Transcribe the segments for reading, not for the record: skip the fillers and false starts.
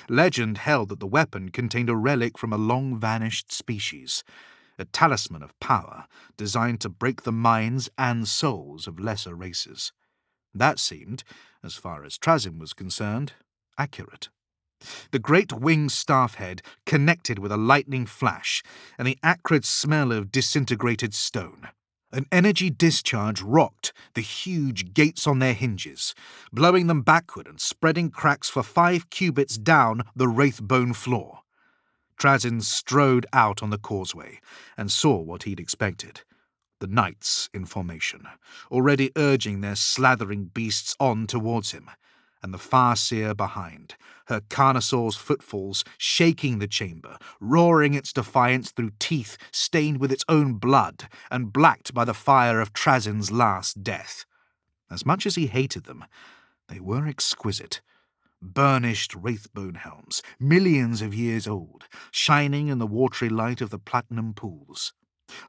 Legend held that the weapon contained a relic from a long-vanished species, a talisman of power designed to break the minds and souls of lesser races. That seemed, as far as Trazyn was concerned, accurate. The great winged staff head connected with a lightning flash, and the acrid smell of disintegrated stone. An energy discharge rocked the huge gates on their hinges, blowing them backward and spreading cracks for 5 cubits down the wraithbone floor. Trazyn strode out on the causeway and saw what he'd expected. The knights in formation, already urging their slathering beasts on towards him, and the Farseer behind, her Carnosaur's footfalls shaking the chamber, roaring its defiance through teeth stained with its own blood and blacked by the fire of Trazyn's last death. As much as he hated them, they were exquisite. Burnished wraithbone helms, millions of years old, shining in the watery light of the platinum pools.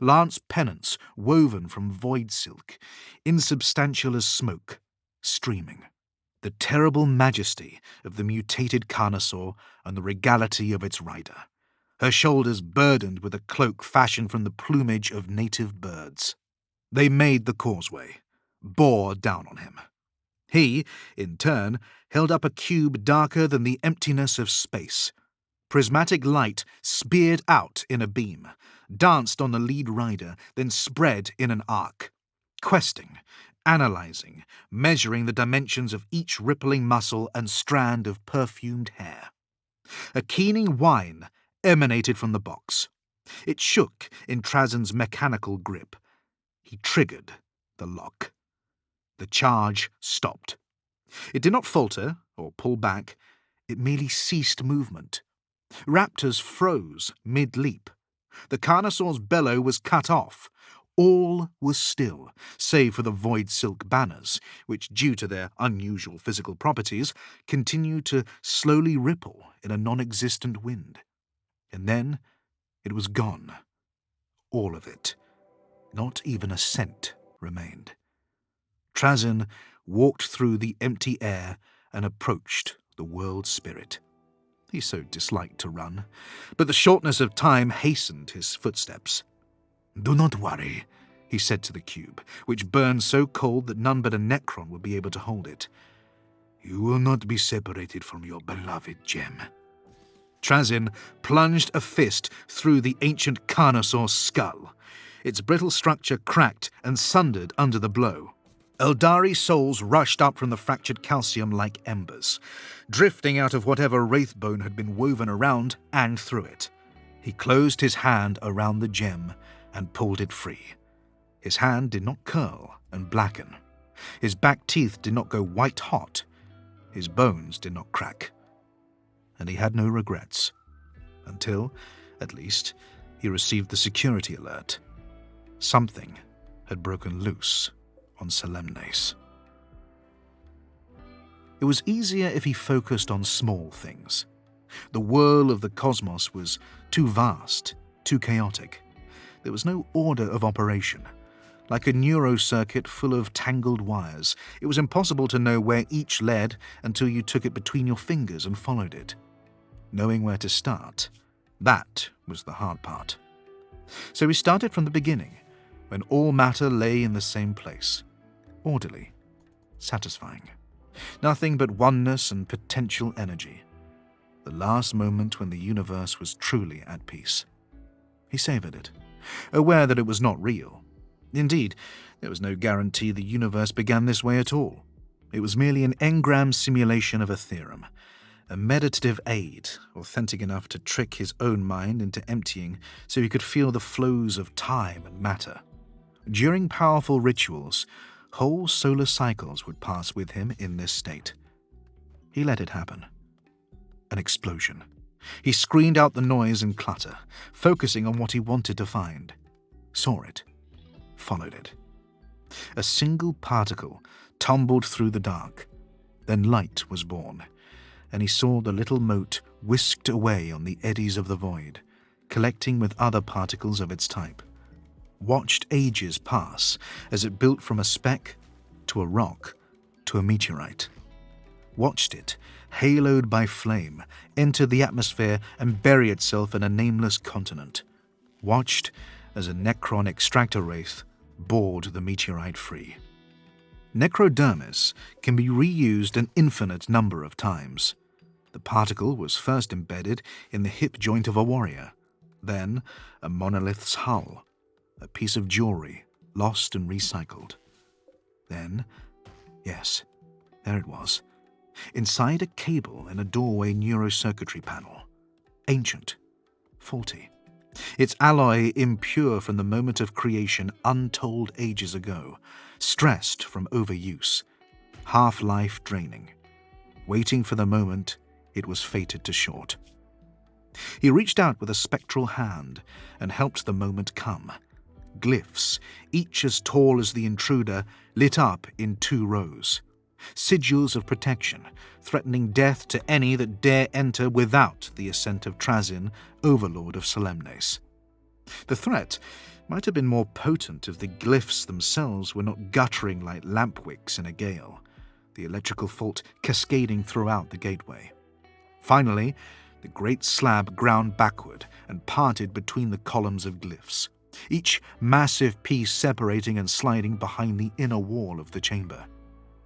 Lance pennants woven from void silk, insubstantial as smoke, streaming. The terrible majesty of the mutated Carnosaur and the regality of its rider, her shoulders burdened with a cloak fashioned from the plumage of native birds. They made the causeway, bore down on him. He, in turn, held up a cube darker than the emptiness of space. Prismatic light speared out in a beam, danced on the lead rider, then spread in an arc, questing, analyzing, measuring the dimensions of each rippling muscle and strand of perfumed hair. A keening whine emanated from the box. It shook in Trazyn's mechanical grip. He triggered the lock. The charge stopped. It did not falter or pull back. It merely ceased movement. Raptors froze mid-leap. The Carnosaur's bellow was cut off. All was still, save for the void silk banners, which, due to their unusual physical properties, continued to slowly ripple in a non-existent wind. And then it was gone. All of it. Not even a scent remained. Trazyn walked through the empty air and approached the world spirit. He so disliked to run, but the shortness of time hastened his footsteps. "Do not worry," he said to the cube, which burned so cold that none but a Necron would be able to hold it. "You will not be separated from your beloved gem." Trazyn plunged a fist through the ancient Carnosaur's skull. Its brittle structure cracked and sundered under the blow. Eldari souls rushed up from the fractured calcium like embers, drifting out of whatever wraithbone had been woven around and through it. He closed his hand around the gem and pulled it free. His hand did not curl and blacken. His back teeth did not go white-hot. His bones did not crack. And he had no regrets. Until, at least, he received the security alert. Something had broken loose on Solemnes. It was easier if he focused on small things. The whirl of the cosmos was too vast, too chaotic. There was no order of operation. Like a neurocircuit full of tangled wires, it was impossible to know where each led until you took it between your fingers and followed it. Knowing where to start, that was the hard part. So he started from the beginning, when all matter lay in the same place. Orderly, satisfying. Nothing but oneness and potential energy. The last moment when the universe was truly at peace. He savored it, aware that it was not real. Indeed, there was no guarantee the universe began this way at all. It was merely an engram simulation of a theorem, a meditative aid, authentic enough to trick his own mind into emptying so he could feel the flows of time and matter. During powerful rituals, whole solar cycles would pass with him in this state. He let it happen. An explosion. He screened out the noise and clutter, focusing on what he wanted to find. Saw it. Followed it. A single particle tumbled through the dark. Then light was born, and he saw the little mote whisked away on the eddies of the void, collecting with other particles of its type. Watched ages pass as it built from a speck to a rock to a meteorite. watched it, haloed by flame, enter the atmosphere and bury itself in a nameless continent. Watched as a Necron extractor wraith bored the meteorite free. Necrodermis can be reused an infinite number of times. The particle was first embedded in the hip joint of a warrior, then a monolith's hull, a piece of jewelry lost and recycled. Then, yes, there it was, inside a cable in a doorway neurocircuitry panel. Ancient, faulty. Its alloy impure from the moment of creation untold ages ago, stressed from overuse, half-life draining, waiting for the moment it was fated to short. He reached out with a spectral hand and helped the moment come. Glyphs, each as tall as the intruder, lit up in 2 rows. Sigils of protection, threatening death to any that dare enter without the assent of Trazyn, overlord of Solemnes. The threat might have been more potent if the glyphs themselves were not guttering like lamp wicks in a gale, the electrical fault cascading throughout the gateway. Finally, the great slab ground backward and parted between the columns of glyphs, each massive piece separating and sliding behind the inner wall of the chamber.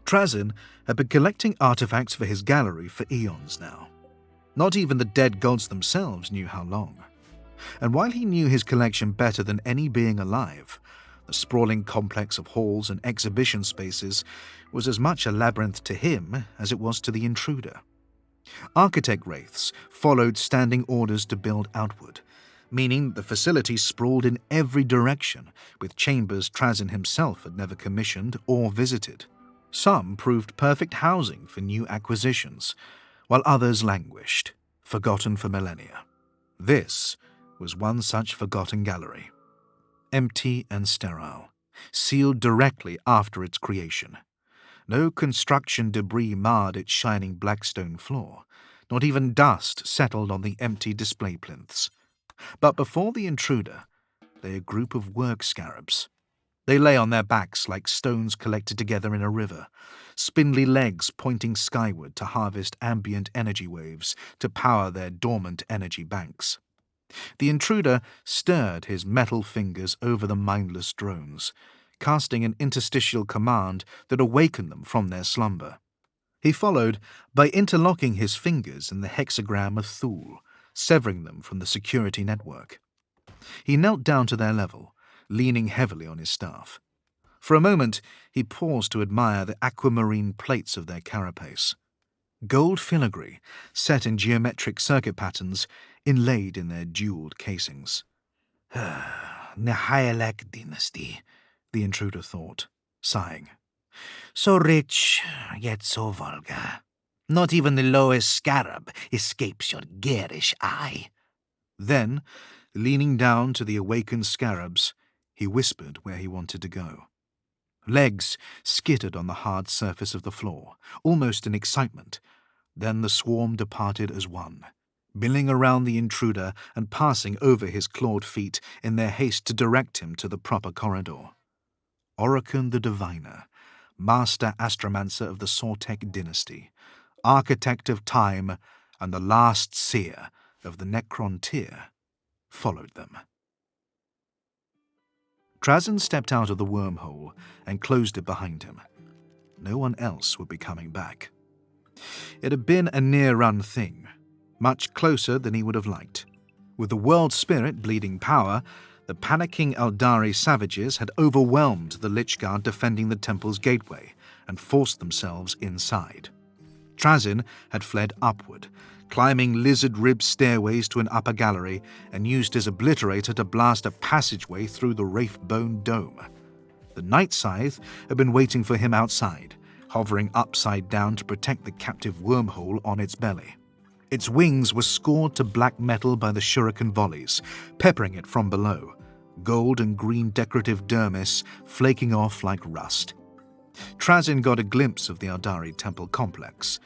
Trazyn had been collecting artifacts for his gallery for eons now. Not even the dead gods themselves knew how long. And while he knew his collection better than any being alive, the sprawling complex of halls and exhibition spaces was as much a labyrinth to him as it was to the intruder. Architect wraiths followed standing orders to build outward, meaning the facility sprawled in every direction, with chambers Trazyn himself had never commissioned or visited. Some proved perfect housing for new acquisitions, while others languished, forgotten for millennia. This was one such forgotten gallery. Empty and sterile, sealed directly after its creation. No construction debris marred its shining black stone floor. Not even dust settled on the empty display plinths. But before the intruder lay a group of work scarabs. They lay on their backs like stones collected together in a river, spindly legs pointing skyward to harvest ambient energy waves to power their dormant energy banks. The intruder stirred his metal fingers over the mindless drones, casting an interstitial command that awakened them from their slumber. He followed by interlocking his fingers in the hexagram of Thule, severing them from the security network. He knelt down to their level, leaning heavily on his staff. For a moment, he paused to admire the aquamarine plates of their carapace. Gold filigree, set in geometric circuit patterns, inlaid in their jeweled casings. Nihayalek dynasty, the intruder thought, sighing. So rich, yet so vulgar. Not even the lowest scarab escapes your garish eye. Then, leaning down to the awakened scarabs, he whispered where he wanted to go. Legs skittered on the hard surface of the floor, almost in excitement. Then the swarm departed as one, milling around the intruder and passing over his clawed feet in their haste to direct him to the proper corridor. Oricon the Diviner, master astromancer of the Sortek dynasty, architect of time, and the last seer of the Necron tier, followed them. Trazyn stepped out of the wormhole and closed it behind him. No one else would be coming back. It had been a near-run thing, much closer than he would have liked. With the world spirit bleeding power, the panicking Eldari savages had overwhelmed the Lich Guard defending the temple's gateway and forced themselves inside. Trazyn had fled upward, climbing lizard-ribbed stairways to an upper gallery, and used his obliterator to blast a passageway through the wraith-bone dome. The Night Scythe had been waiting for him outside, hovering upside down to protect the captive wormhole on its belly. Its wings were scored to black metal by the shuriken volleys, peppering it from below, gold and green decorative dermis flaking off like rust. Trazyn got a glimpse of the Eldari temple complex,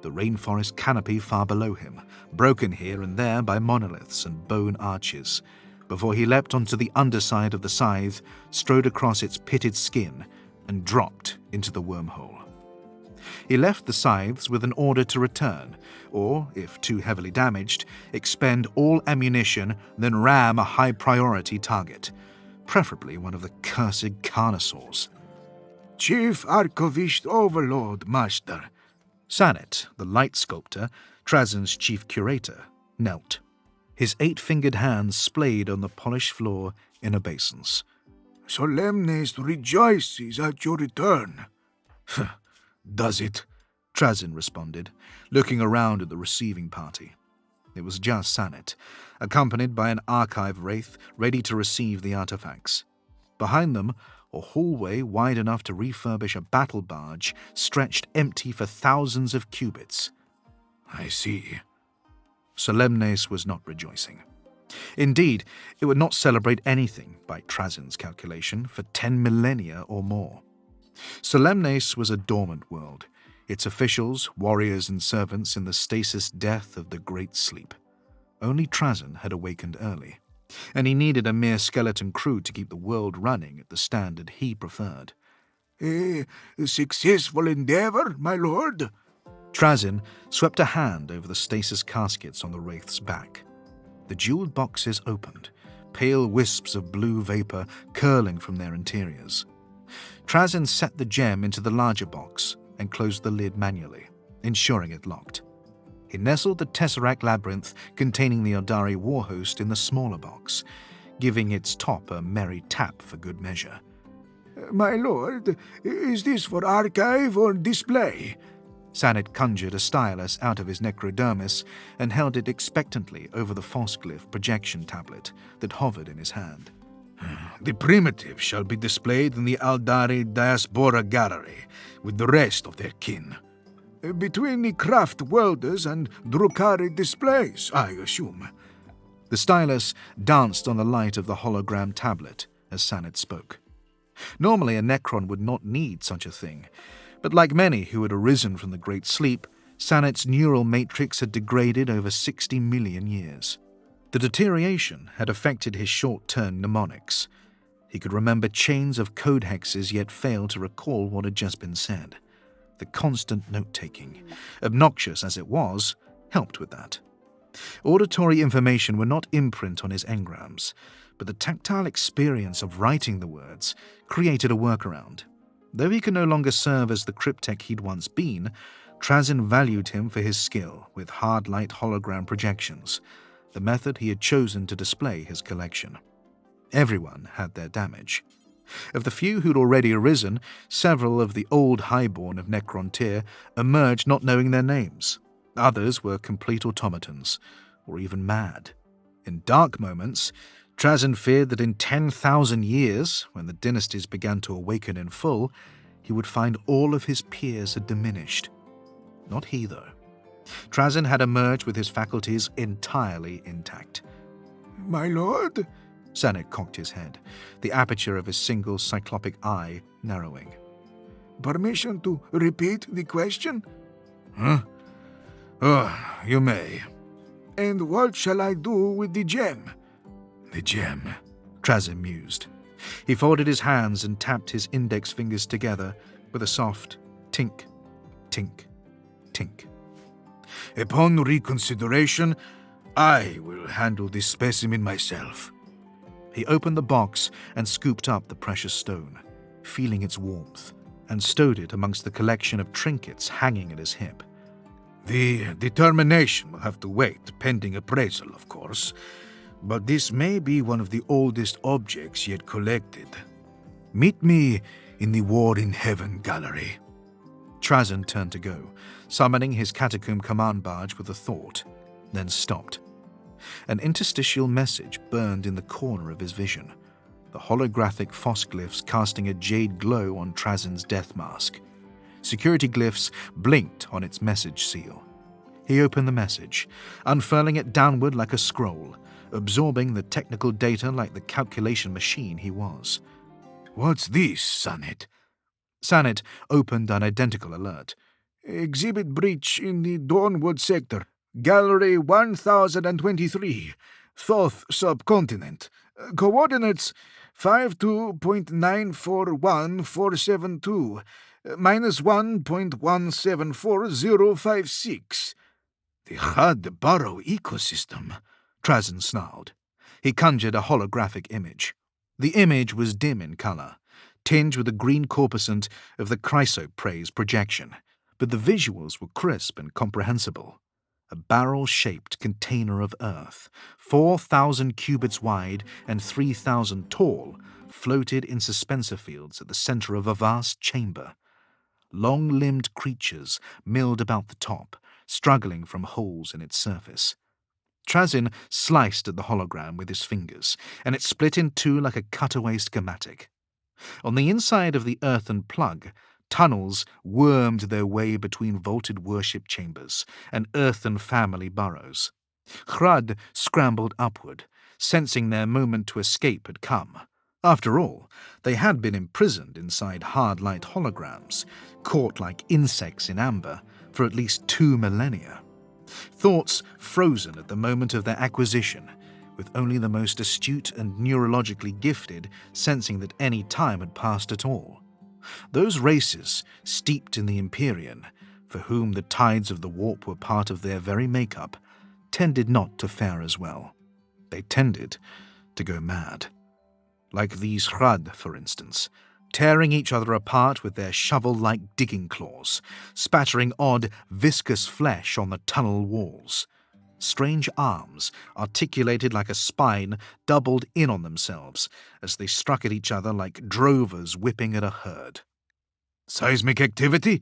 the rainforest canopy far below him, broken here and there by monoliths and bone arches, before he leapt onto the underside of the scythe, strode across its pitted skin, and dropped into the wormhole. He left the scythes with an order to return, or, if too heavily damaged, expend all ammunition, then ram a high-priority target, preferably one of the cursed carnosaurs. Chief Archivist Overlord, Master. Sanet, the light sculptor, Trazen's chief curator, knelt. His 8-fingered hands splayed on the polished floor in obeisance. Solemnes rejoices at your return. Does it? Trazen responded, looking around at the receiving party. It was just Sanet, accompanied by an archive wraith ready to receive the artifacts. Behind them, a hallway wide enough to refurbish a battle barge stretched empty for thousands of cubits. I see. Solemnes was not rejoicing. Indeed, it would not celebrate anything, by Trazen's calculation, for 10 millennia or more. Solemnes was a dormant world, its officials, warriors and servants in the stasis death of the Great Sleep. Only Trazen had awakened early, and he needed a mere skeleton crew to keep the world running at the standard he preferred. A successful endeavor, my lord? Trazen swept a hand over the stasis caskets on the wraith's back. The jeweled boxes opened, pale wisps of blue vapor curling from their interiors. Trazen set the gem into the larger box and closed the lid manually, ensuring it locked. He nestled the tesseract labyrinth containing the Eldari warhost in the smaller box, giving its top a merry tap for good measure. My lord, is this for archive or display? Sanet conjured a stylus out of his necrodermis and held it expectantly over the Phosglyph projection tablet that hovered in his hand. The primitive shall be displayed in the Eldari Diaspora Gallery with the rest of their kin. Between the craft welders and Drukhari displays, I assume. The stylus danced on the light of the hologram tablet as Sanet spoke. Normally a Necron would not need such a thing, but like many who had arisen from the Great Sleep, Sanet's neural matrix had degraded over 60 million years. The deterioration had affected his short-term mnemonics. He could remember chains of code hexes yet failed to recall what had just been said. The constant note-taking, obnoxious as it was, helped with that. Auditory information were not imprint on his engrams, but the tactile experience of writing the words created a workaround. Though he could no longer serve as the cryptech he'd once been, Trazen valued him for his skill with hard light hologram projections, the method he had chosen to display his collection. Everyone had their damage. Of the few who'd already arisen, several of the old highborn of Necrontyr emerged not knowing their names. Others were complete automatons, or even mad. In dark moments, Trazen feared that in 10,000 years, when the dynasties began to awaken in full, he would find all of his peers had diminished. Not he, though. Trazen had emerged with his faculties entirely intact. My lord? Sanet cocked his head, the aperture of his single cyclopic eye narrowing. Permission to repeat the question? Huh? Oh, you may. And what shall I do with the gem? The gem, Trazen mused. He folded his hands and tapped his index fingers together with a soft tink, tink, tink. Upon reconsideration, I will handle this specimen myself. He opened the box and scooped up the precious stone, feeling its warmth, and stowed it amongst the collection of trinkets hanging at his hip. The determination will have to wait, pending appraisal, of course, but this may be one of the oldest objects yet collected. Meet me in the War in Heaven Gallery. Trazen turned to go, summoning his catacomb command barge with a thought, then stopped. An interstitial message burned in the corner of his vision, the holographic phosglyphs casting a jade glow on Trazen's death mask. Security glyphs blinked on its message seal. He opened the message, unfurling it downward like a scroll, absorbing the technical data like the calculation machine he was. What's this, Sanet? Sanet opened an identical alert. Exhibit breach in the Dawnwood sector. Gallery 1023. Thoth subcontinent. Coordinates 52.941472. minus 1.174056. The Chad Burrow ecosystem, Trazyn snarled. He conjured a holographic image. The image was dim in color, tinged with the green corpuscent of the chrysoprase projection, but the visuals were crisp and comprehensible. A barrel-shaped container of Earth, 4,000 cubits wide and 3,000 tall, floated in suspensor fields at the center of a vast chamber. Long-limbed creatures milled about the top, struggling from holes in its surface. Trazyn sliced at the hologram with his fingers, and it split in two like a cutaway schematic. On the inside of the earthen plug, tunnels wormed their way between vaulted worship chambers and earthen family burrows. Chrud scrambled upward, sensing their moment to escape had come. After all, they had been imprisoned inside hard-light holograms, caught like insects in amber, for at least 2 millennia. Thoughts frozen at the moment of their acquisition, with only the most astute and neurologically gifted sensing that any time had passed at all. Those races, steeped in the Empyrean, for whom the tides of the warp were part of their very makeup, tended not to fare as well. They tended to go mad. Like these Chrad, for instance, tearing each other apart with their shovel-like digging claws, spattering odd, viscous flesh on the tunnel walls. Strange arms, articulated like a spine, doubled in on themselves as they struck at each other like drovers whipping at a herd. Seismic activity?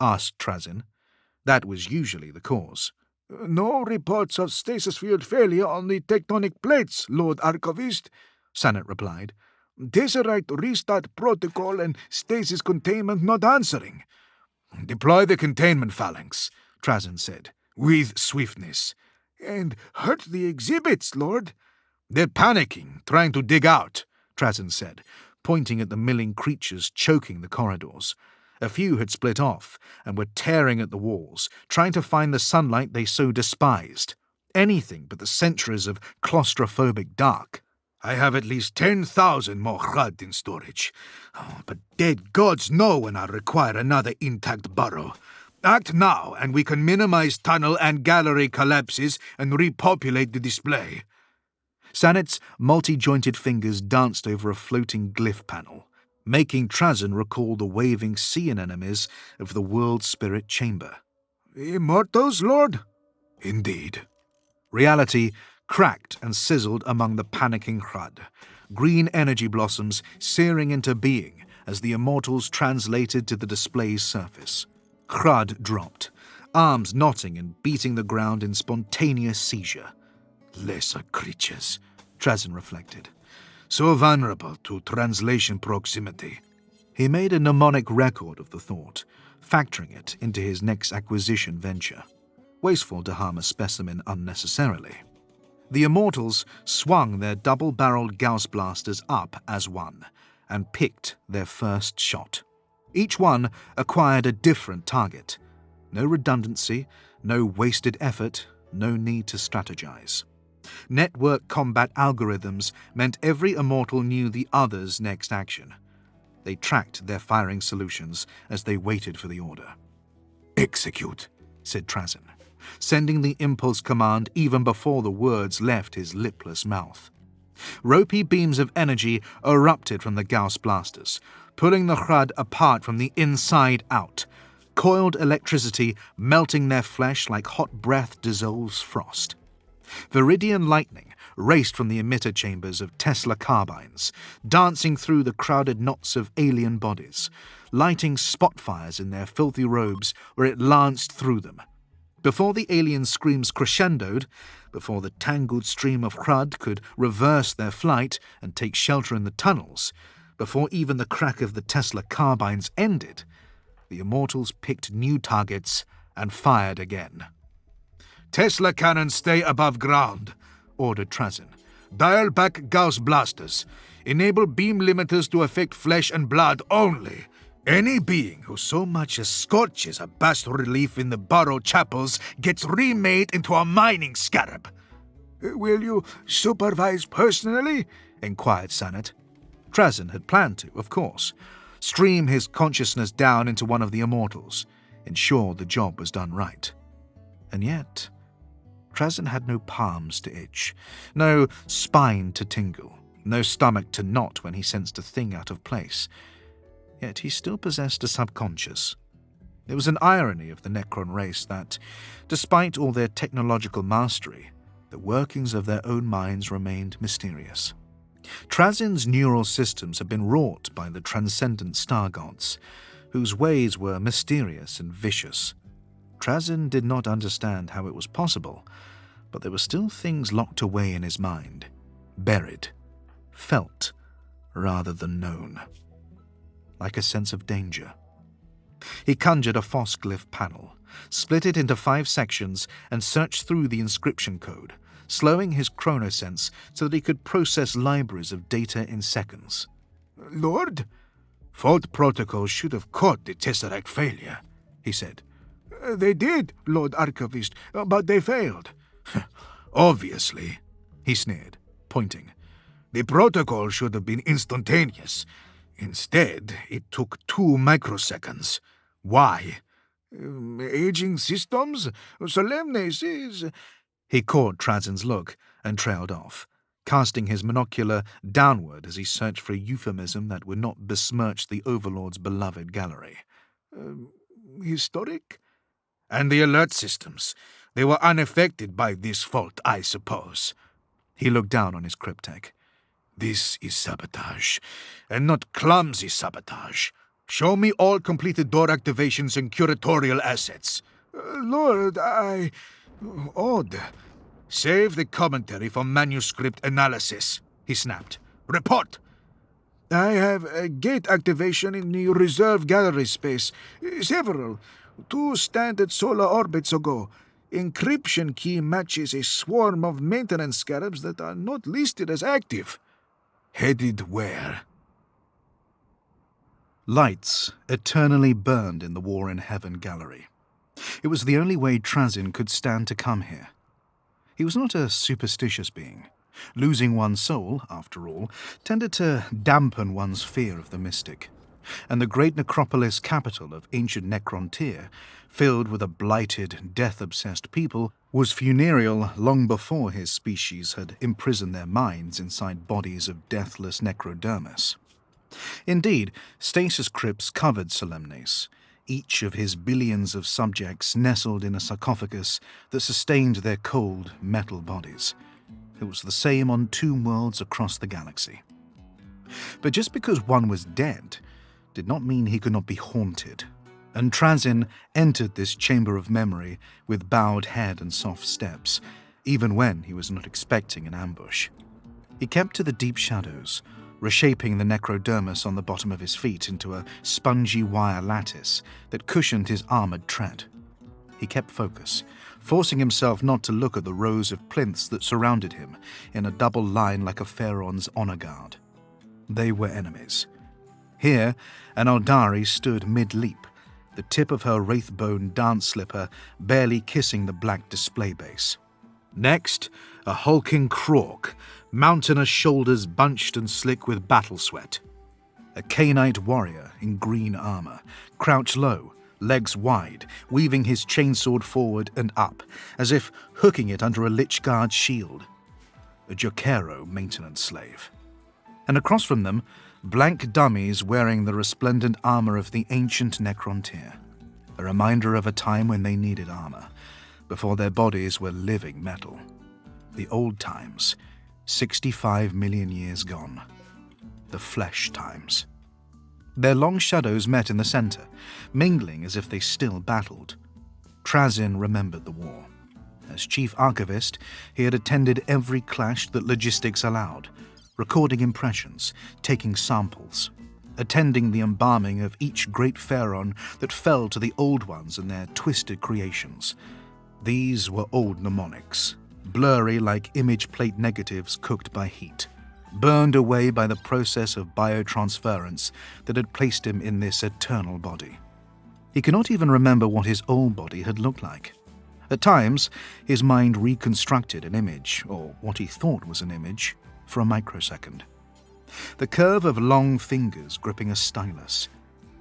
Asked Trazyn. That was usually the cause. No reports of stasis field failure on the tectonic plates, Lord Archivist, Sanet replied. Tesseract restart protocol and stasis containment not answering. Deploy the containment phalanx, Trazyn said, with swiftness. And hurt the exhibits, Lord. They're panicking, trying to dig out, Trazyn said, pointing at the milling creatures choking the corridors. A few had split off and were tearing at the walls, trying to find the sunlight they so despised. Anything but the centuries of claustrophobic dark. I have at least 10,000 more Chrad in storage. But dead gods know when I require another intact burrow. Act now, and we can minimize tunnel and gallery collapses and repopulate the display. Sanet's multi-jointed fingers danced over a floating glyph panel, making Trazyn recall the waving sea anemones of the World Spirit Chamber. Immortals, Lord? Indeed. Reality cracked and sizzled among the panicking Chrad, green energy blossoms searing into being as the immortals translated to the display's surface. Chrad dropped, arms knotting and beating the ground in spontaneous seizure. Lesser creatures, Trazyn reflected, so vulnerable to translation proximity. He made a mnemonic record of the thought, factoring it into his next acquisition venture. Wasteful to harm a specimen unnecessarily. The immortals swung their double-barreled Gauss blasters up as one and picked their first shot. Each one acquired a different target. No redundancy, no wasted effort, no need to strategize. Network combat algorithms meant every immortal knew the other's next action. They tracked their firing solutions as they waited for the order. Execute, said Trazyn, sending the impulse command even before the words left his lipless mouth. Ropey beams of energy erupted from the Gauss blasters, pulling the Chrad apart from the inside out, coiled electricity melting their flesh like hot breath dissolves frost. Viridian lightning raced from the emitter chambers of Tesla carbines, dancing through the crowded knots of alien bodies, lighting spot fires in their filthy robes where it lanced through them. Before the alien screams crescendoed, before the tangled stream of Chrad could reverse their flight and take shelter in the tunnels, before even the crack of the Tesla carbines ended, the immortals picked new targets and fired again. Tesla cannons stay above ground, ordered Trazyn. Dial back Gauss blasters. Enable beam limiters to affect flesh and blood only. Any being who so much as scorches a bas-relief in the burrow chapels gets remade into a mining scarab. Will you supervise personally? Inquired Sanet. Trazyn had planned to, of course. stream his consciousness down into one of the immortals, ensure the job was done right. And yet, Trazyn had no palms to itch, no spine to tingle, no stomach to knot when he sensed a thing out of place. Yet he still possessed a subconscious. It was an irony of the Necron race that, despite all their technological mastery, the workings of their own minds remained mysterious. Trazyn's neural systems had been wrought by the transcendent star gods, whose ways were mysterious and vicious. Trazyn did not understand how it was possible, but there were still things locked away in his mind, buried, felt rather than known, like a sense of danger. He conjured a phosglyph panel, split it into 5 sections, and searched through the inscription code, slowing his chronosense so that he could process libraries of data in seconds. "Lord, Fault Protocol should have caught the Tesseract failure," he said. "They did, Lord Archivist, but they failed." "Obviously," he sneered, pointing. "The protocol should have been instantaneous. Instead, it took 2 microseconds. Why?" "Aging systems? Solemnes is—" He caught Trazyn's look and trailed off, casting his monocular downward as he searched for a euphemism that would not besmirch the Overlord's beloved gallery. "Historic?" "And the alert systems. They were unaffected by this fault, I suppose." He looked down on his cryptek. "This is sabotage, and not clumsy sabotage. Show me all completed door activations and curatorial assets." "Lord, Odd." "Save the commentary for manuscript analysis," he snapped. "Report!" "I have a gate activation in the reserve gallery space. Several. 2 standard solar orbits ago. Encryption key matches a swarm of maintenance scarabs that are not listed as active." "Headed where?" Lights eternally burned in the War in Heaven gallery. It was the only way Trazyn could stand to come here. He was not a superstitious being. Losing one's soul, after all, tended to dampen one's fear of the mystic. And the great necropolis capital of ancient Necrontyr, filled with a blighted, death-obsessed people, was funereal long before his species had imprisoned their minds inside bodies of deathless necrodermis. Indeed, stasis crypts covered Solemnes, each of his billions of subjects nestled in a sarcophagus that sustained their cold, metal bodies. It was the same on tomb worlds across the galaxy. But just because one was dead did not mean he could not be haunted, and Trazyn entered this chamber of memory with bowed head and soft steps, even when he was not expecting an ambush. He kept to the deep shadows, reshaping the necrodermis on the bottom of his feet into a spongy wire lattice that cushioned his armored tread. He kept focus, forcing himself not to look at the rows of plinths that surrounded him in a double line like a pharaoh's honor guard. They were enemies. Here, an Aldari stood mid-leap, the tip of her wraithbone dance slipper barely kissing the black display base. Next, a hulking Krork, mountainous shoulders bunched and slick with battle sweat. A Cainite warrior in green armor, crouched low, legs wide, weaving his chainsword forward and up, as if hooking it under a Lich Guard's shield. A Jokero maintenance slave. And across from them, blank dummies wearing the resplendent armor of the ancient Necrontyr, a reminder of a time when they needed armor, before their bodies were living metal. The old times, 65 million years gone. The flesh times. Their long shadows met in the center, mingling as if they still battled. Trazyn remembered the war. As chief archivist, he had attended every clash that logistics allowed, recording impressions, taking samples, attending the embalming of each great pharaoh that fell to the old ones and their twisted creations. These were old mnemonics, blurry like image plate negatives cooked by heat, burned away by the process of biotransference that had placed him in this eternal body. He could not even remember what his old body had looked like. At times, his mind reconstructed an image, or what he thought was an image, for a microsecond. The curve of long fingers gripping a stylus,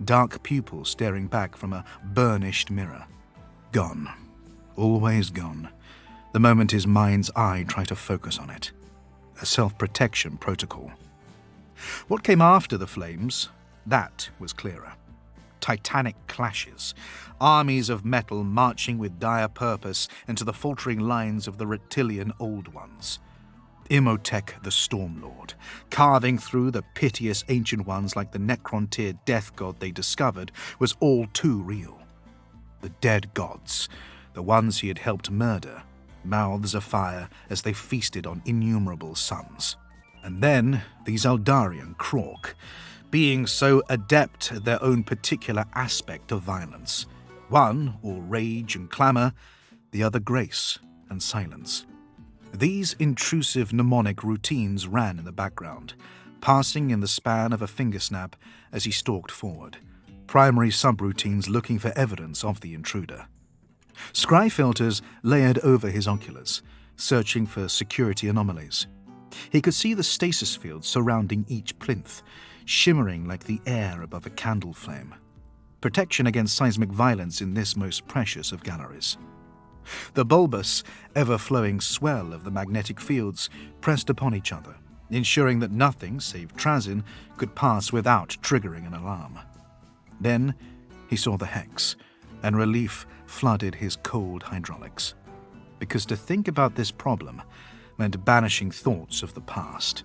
dark pupils staring back from a burnished mirror. Gone. Always gone. The moment his mind's eye tried to focus on it. A self-protection protocol. What came after the flames, that was clearer. Titanic clashes, armies of metal marching with dire purpose into the faltering lines of the reptilian Old Ones. Imhotep the Stormlord, carving through the piteous Ancient Ones like the Necrontyr death god they discovered, was all too real. The dead gods, the ones he had helped murder, mouths afire as they feasted on innumerable suns. And then these Eldarian Krork, being so adept at their own particular aspect of violence. One, all rage and clamour, the other grace and silence. These intrusive mnemonic routines ran in the background, passing in the span of a finger snap as he stalked forward, primary subroutines looking for evidence of the intruder. Scry filters layered over his oculars, searching for security anomalies. He could see the stasis fields surrounding each plinth, shimmering like the air above a candle flame. Protection against seismic violence in this most precious of galleries. The bulbous, ever-flowing swell of the magnetic fields pressed upon each other, ensuring that nothing save Trazyn could pass without triggering an alarm. Then he saw the hex, and relief flooded his cold hydraulics. Because to think about this problem meant banishing thoughts of the past.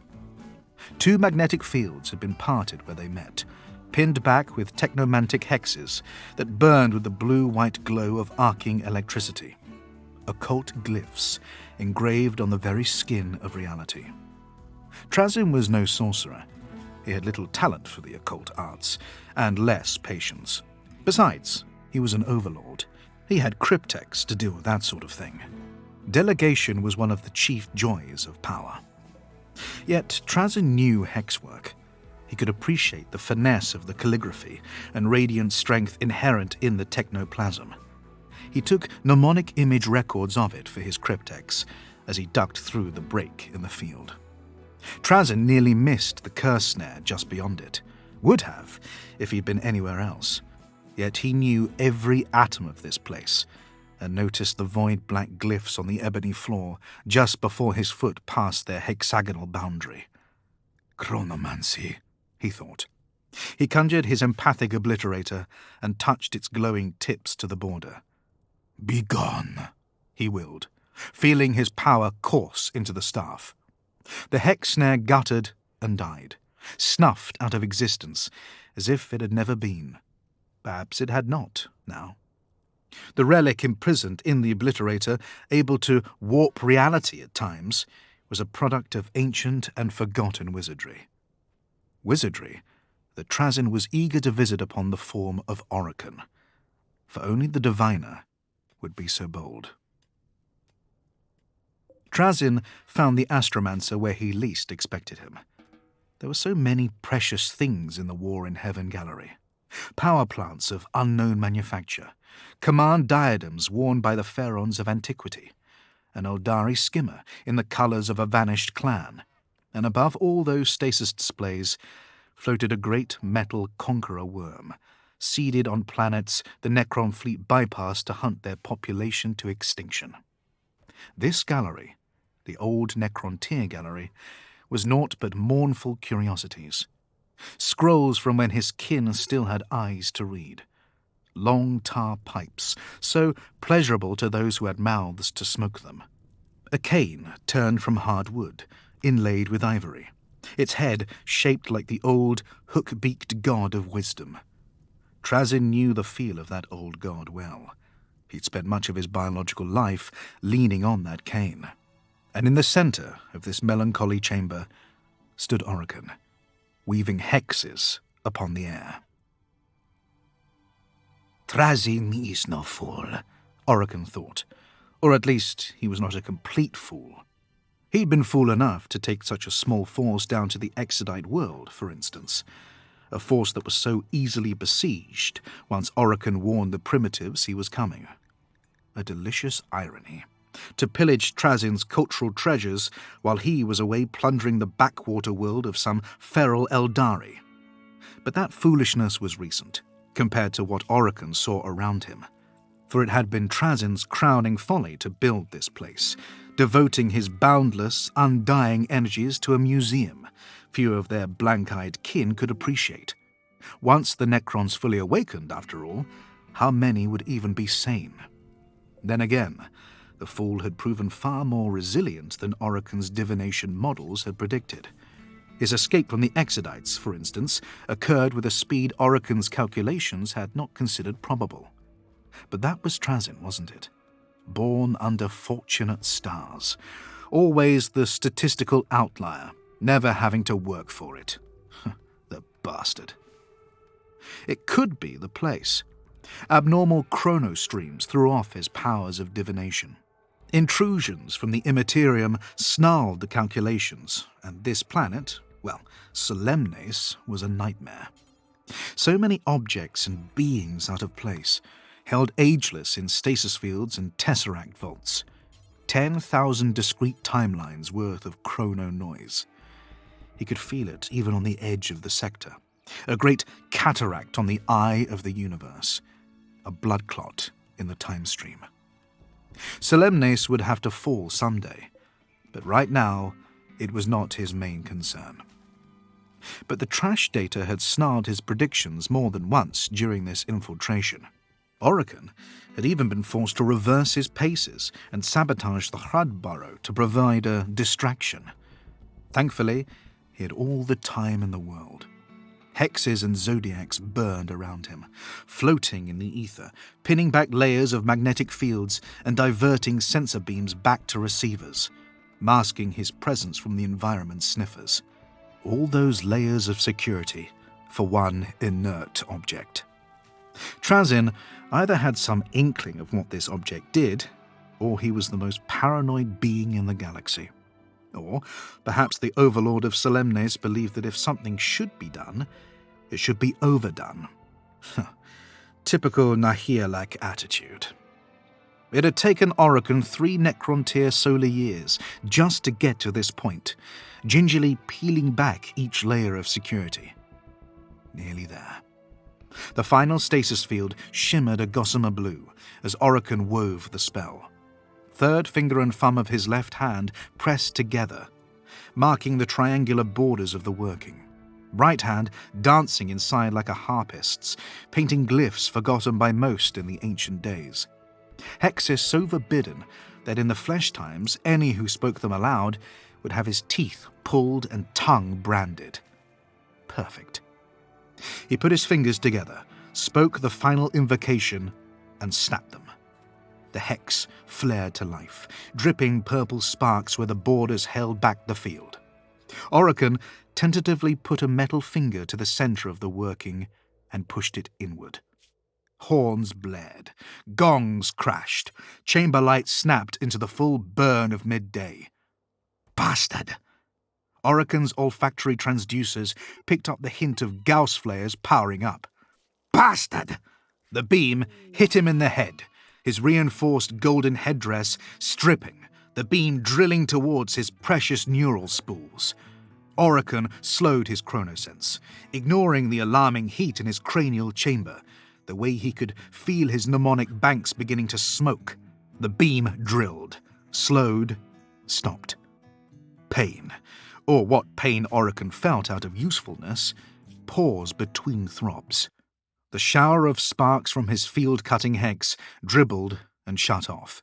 2 magnetic fields had been parted where they met, pinned back with technomantic hexes that burned with the blue-white glow of arcing electricity. Occult glyphs engraved on the very skin of reality. Trazyn was no sorcerer. He had little talent for the occult arts, and less patience. Besides, he was an overlord. He had cryptex to deal with that sort of thing. Delegation was one of the chief joys of power. Yet Trazyn knew hexwork. He could appreciate the finesse of the calligraphy and radiant strength inherent in the technoplasm. He took mnemonic image records of it for his cryptex as he ducked through the break in the field. Trazyn nearly missed the curse snare just beyond it. Would have, if he'd been anywhere else. Yet he knew every atom of this place, and noticed the void-black glyphs on the ebony floor just before his foot passed their hexagonal boundary. Chronomancy, he thought. He conjured his empathic obliterator and touched its glowing tips to the border. Begone, he willed, feeling his power course into the staff. The hex snare guttered and died, snuffed out of existence, as if it had never been. Perhaps it had not, now. The relic imprisoned in the obliterator, able to warp reality at times, was a product of ancient and forgotten wizardry. Wizardry that Trazyn was eager to visit upon the form of Oricon, for only the diviner would be so bold. Trazyn found the astromancer where he least expected him. There were so many precious things in the War in Heaven gallery. Power plants of unknown manufacture, command diadems worn by the pharaohs of antiquity, an Eldari skimmer in the colours of a vanished clan, and above all those stasis displays floated a great metal conqueror worm, seeded on planets the Necron fleet bypassed to hunt their population to extinction. This gallery, the old Necrontyr gallery, was naught but mournful curiosities. Scrolls from when his kin still had eyes to read. Long tar pipes, so pleasurable to those who had mouths to smoke them. A cane turned from hard wood, inlaid with ivory, its head shaped like the old, hook-beaked god of wisdom. Trazyn knew the feel of that old god well. He'd spent much of his biological life leaning on that cane. And in the centre of this melancholy chamber stood Oricon, weaving hexes upon the air. Trazyn is no fool, Oricon thought. Or at least he was not a complete fool. He'd been fool enough to take such a small force down to the Exodite world, for instance. A force that was so easily besieged once Oricon warned the primitives he was coming. A delicious irony. To pillage Trazyn's cultural treasures while he was away plundering the backwater world of some feral Eldari. But that foolishness was recent, compared to what Orokin saw around him. For it had been Trazin's crowning folly to build this place, devoting his boundless, undying energies to a museum few of their blank-eyed kin could appreciate. Once the Necrons fully awakened, after all, how many would even be sane? Then again, the fool had proven far more resilient than Orokin's divination models had predicted. His escape from the Exodites, for instance, occurred with a speed Orokin's calculations had not considered probable. But that was Trazin, wasn't it? Born under fortunate stars. Always the statistical outlier, never having to work for it. The bastard. It could be the place. Abnormal chronostreams threw off his powers of divination. Intrusions from the immaterium snarled the calculations, and this planet, well, Solemnes, was a nightmare. So many objects and beings out of place, held ageless in stasis fields and tesseract vaults. 10,000 discrete timelines worth of chrono noise. He could feel it even on the edge of the sector. A great cataract on the eye of the universe. A blood clot in the time stream. Solemnes would have to fall someday, but right now it was not his main concern. But the trash data had snarled his predictions more than once during this infiltration. Orokin had even been forced to reverse his paces and sabotage the Hrad burrow to provide a distraction. Thankfully, he had all the time in the world. Hexes and zodiacs burned around him, floating in the ether, pinning back layers of magnetic fields and diverting sensor beams back to receivers, masking his presence from the environment sniffers. All those layers of security for one inert object. Trazin either had some inkling of what this object did, or he was the most paranoid being in the galaxy. Or perhaps the overlord of Solemnes believed that if something should be done, it should be overdone. Typical Nahir-like attitude. It had taken Orokin 3 Necron-tier solar years just to get to this point, gingerly peeling back each layer of security. Nearly there. The final stasis field shimmered a gossamer blue as Orokin wove the spell. Third finger and thumb of his left hand pressed together, marking the triangular borders of the working. Right hand dancing inside like a harpist's, painting glyphs forgotten by most in the ancient days. Hexes so forbidden that in the flesh times any who spoke them aloud would have his teeth pulled and tongue branded. Perfect. He put his fingers together, spoke the final invocation, and snapped them. The hex flared to life, dripping purple sparks where the borders held back the field. Orokin tentatively put a metal finger to the center of the working and pushed it inward. Horns blared, gongs crashed, chamber lights snapped into the full burn of midday. Bastard! Orokin's olfactory transducers picked up the hint of Gauss flares powering up. Bastard! The beam hit him in the head, his reinforced golden headdress stripping, the beam drilling towards his precious neural spools. Orokin slowed his chronosense, ignoring the alarming heat in his cranial chamber, the way he could feel his mnemonic banks beginning to smoke. The beam drilled, slowed, stopped. Pain, or what pain Orokin felt out of usefulness, paused between throbs. The shower of sparks from his field-cutting hex dribbled and shut off,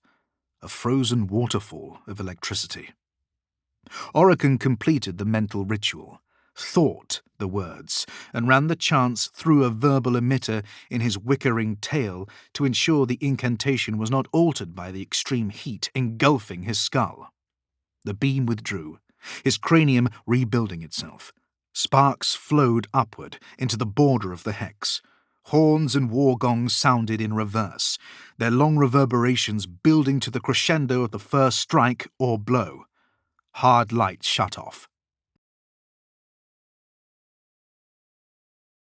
a frozen waterfall of electricity. Orokin completed the mental ritual, thought the words, and ran the chants through a verbal emitter in his wickering tail to ensure the incantation was not altered by the extreme heat engulfing his skull. The beam withdrew, his cranium rebuilding itself. Sparks flowed upward into the border of the hex. Horns and war gongs sounded in reverse, their long reverberations building to the crescendo of the first strike or blow. Hard light shut off.